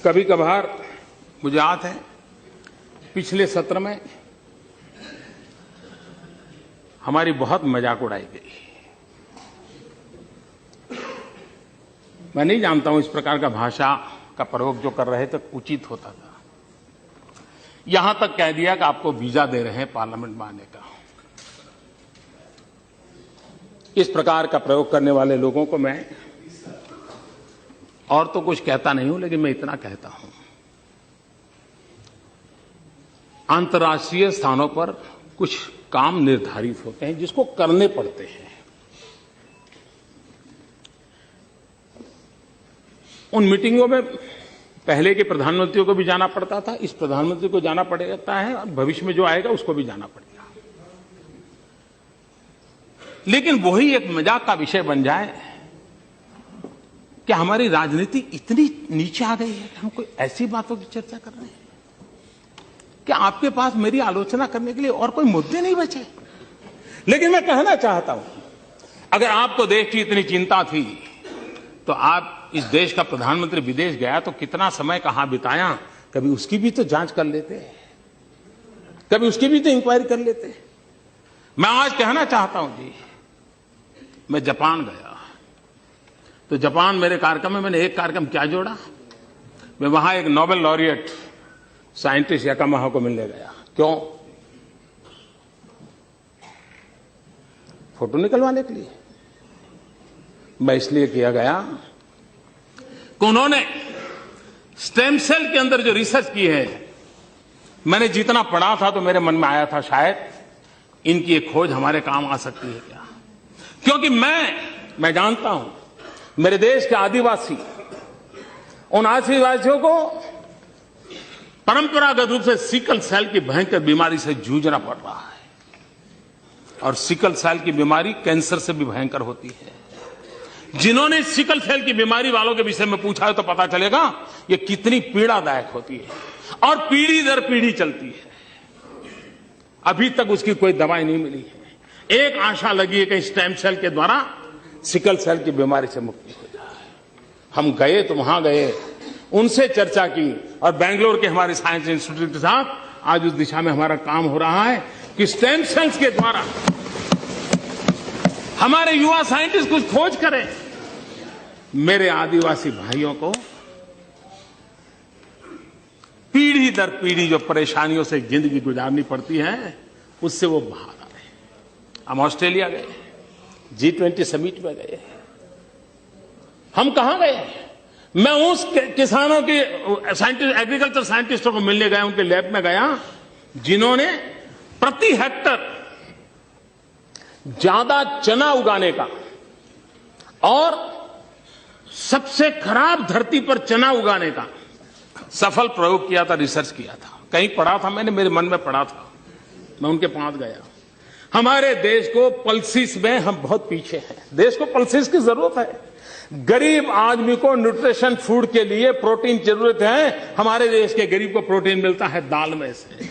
कभी कभार मुझे याद है पिछले सत्र में हमारी बहुत मजाक उड़ाई गई। मैं नहीं जानता हूं इस प्रकार का भाषा का प्रयोग जो कर रहे थे उचित होता था। यहां तक कह दिया कि आपको वीजा दे रहे हैं पार्लियामेंट में आने का। इस प्रकार का प्रयोग करने वाले लोगों को मैं और तो कुछ कहता नहीं हूं, लेकिन मैं इतना कहता हूं, अंतर्राष्ट्रीय स्थानों पर कुछ काम निर्धारित होते हैं जिसको करने पड़ते हैं। उन मीटिंगों में पहले के प्रधानमंत्रियों को भी जाना पड़ता था, इस प्रधानमंत्री को जाना पड़ता है और भविष्य में जो आएगा उसको भी जाना पड़ेगा। लेकिन वही एक मजाक का विषय बन जाए कि हमारी राजनीति इतनी नीचे आ गई है कि हम कोई ऐसी बातों की चर्चा कर रहे हैं कि आपके पास मेरी आलोचना करने के लिए और कोई मुद्दे नहीं बचे। लेकिन मैं कहना चाहता हूं, अगर आपको देश की इतनी चिंता थी तो आप इस देश का प्रधानमंत्री विदेश गया तो कितना समय कहां बिताया, कभी उसकी भी तो जांच कर लेते, कभी उसकी भी तो इंक्वायरी कर लेते। मैं आज कहना चाहता हूं जी, मैं जापान गया तो जापान मेरे कार्यक्रम में मैंने एक कार्यक्रम क्या जोड़ा, मैं वहां एक नोबेल लॉरिएट साइंटिस्ट याकामाहा को मिलने गया। क्यों? फोटो निकलवाने के लिए। मैं इसलिए किया गया कि उन्होंने स्टेम सेल के अंदर जो रिसर्च की है, मैंने जितना पढ़ा था तो मेरे मन में आया था शायद इनकी एक खोज हमारे काम आ सकती है क्या। क्योंकि मैं जानता हूं मेरे देश के आदिवासी, उन आदिवासियों को परंपरागत रूप से सिकल सेल की भयंकर बीमारी से जूझना पड़ रहा है, और सिकल सेल की बीमारी कैंसर से भी भयंकर होती है। जिन्होंने सिकल सेल की बीमारी वालों के विषय में पूछा है तो पता चलेगा ये कितनी पीड़ादायक होती है और पीढ़ी दर पीढ़ी चलती है। अभी तक उसकी कोई दवाई नहीं मिली है। एक आशा लगी है कि स्टेम सेल के द्वारा सिकल सेल की बीमारी से मुक्ति हो जाए। हम गए तो वहां गए, उनसे चर्चा की, और बेंगलोर के हमारे साइंस इंस्टीट्यूट के साथ आज उस दिशा में हमारा काम हो रहा है कि स्टेम सेल्स के द्वारा हमारे युवा साइंटिस्ट कुछ खोज करें। मेरे आदिवासी भाइयों को पीढ़ी दर पीढ़ी जो परेशानियों से जिंदगी गुजारनी पड़ती है उससे वो बाहर आए। हम ऑस्ट्रेलिया गए, G20 समिट में गए। हम कहां गए? मैं उस किसानों के साइंटिस्ट, एग्रीकल्चर साइंटिस्टों को मिलने गया, उनके लैब में गया जिन्होंने प्रति हेक्टर ज्यादा चना उगाने का और सबसे खराब धरती पर चना उगाने का सफल प्रयोग किया था, रिसर्च किया था। कहीं पढ़ा था मैंने, मेरे मन में पढ़ा था, मैं उनके पास गया। हमारे देश को पल्सिस में हम बहुत पीछे हैं। देश को पल्सिस की जरूरत है। गरीब आदमी को न्यूट्रिशन फूड के लिए प्रोटीन जरूरत है। हमारे देश के गरीब को प्रोटीन मिलता है दाल में से,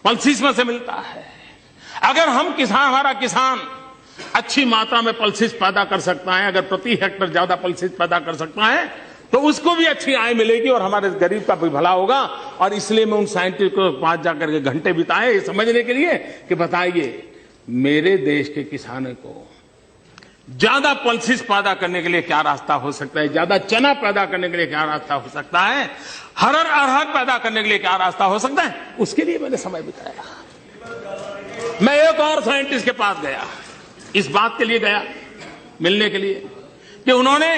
पल्सिस में से मिलता है। अगर हम हमारा किसान अच्छी मात्रा में पल्सिस पैदा कर सकता है, अगर प्रति हेक्टर ज्यादा पल्सिस पैदा कर सकता है तो उसको भी अच्छी आय मिलेगी और हमारे गरीब का भी भला होगा। और इसलिए मैं उन साइंटिस्ट को पास जाकर के घंटे बिताए ये समझने के लिए कि बताइए मेरे देश के किसानों को ज्यादा पल्सिस पैदा करने के लिए क्या रास्ता हो सकता है, ज्यादा चना पैदा करने के लिए क्या रास्ता हो सकता है, हरड़ अरहर पैदा करने के लिए क्या रास्ता हो सकता है, उसके लिए मैंने समय बिताया। मैं एक और साइंटिस्ट के पास गया, इस बात के लिए गया मिलने के लिए कि उन्होंने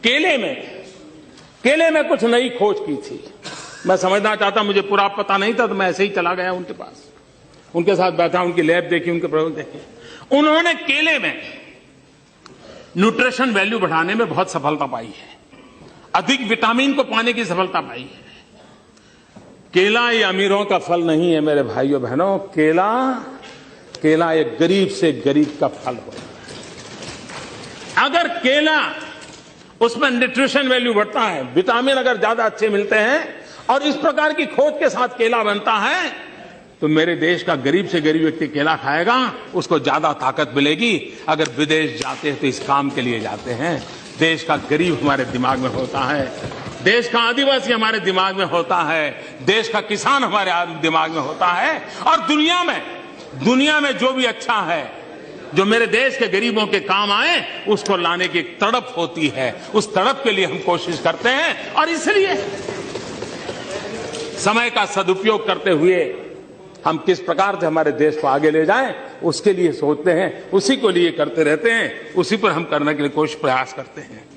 केले में कुछ नई खोज की थी। मैं समझना चाहता, मुझे पूरा पता नहीं था, तो मैं ऐसे ही चला गया उनके पास, उनके साथ बैठा, उनकी लैब देखी, उनके प्रयोग देखे। उन्होंने केले में न्यूट्रिशन वैल्यू बढ़ाने में बहुत सफलता पाई है, अधिक विटामिन को पाने की सफलता पाई है। केला ये अमीरों का फल नहीं है मेरे भाइयों बहनों, केला एक गरीब से गरीब का फल होता है। अगर केला उसमें न्यूट्रिशन वैल्यू बढ़ता है, विटामिन अगर ज्यादा अच्छे मिलते हैं और इस प्रकार की खोज के साथ केला बनता है तो मेरे देश का गरीब से गरीब व्यक्ति केला खाएगा, उसको ज्यादा ताकत मिलेगी। अगर विदेश जाते हैं तो इस काम के लिए जाते हैं। देश का गरीब हमारे दिमाग में होता है। देश का आदिवासी हमारे दिमाग में होता है, देश का किसान हमारे दिमाग में होता है, और दुनिया में जो भी अच्छा है, जो मेरे देश के गरीबों के काम आए, उसको लाने की एक तड़प होती है। उस तड़प के लिए हम कोशिश करते हैं, और इसलिए समय का सदुपयोग करते हुए हम किस प्रकार से हमारे देश को आगे ले जाएं, उसके लिए सोचते हैं, उसी को लिए करते रहते हैं, उसी पर हम करने के लिए कोशिश प्रयास करते हैं।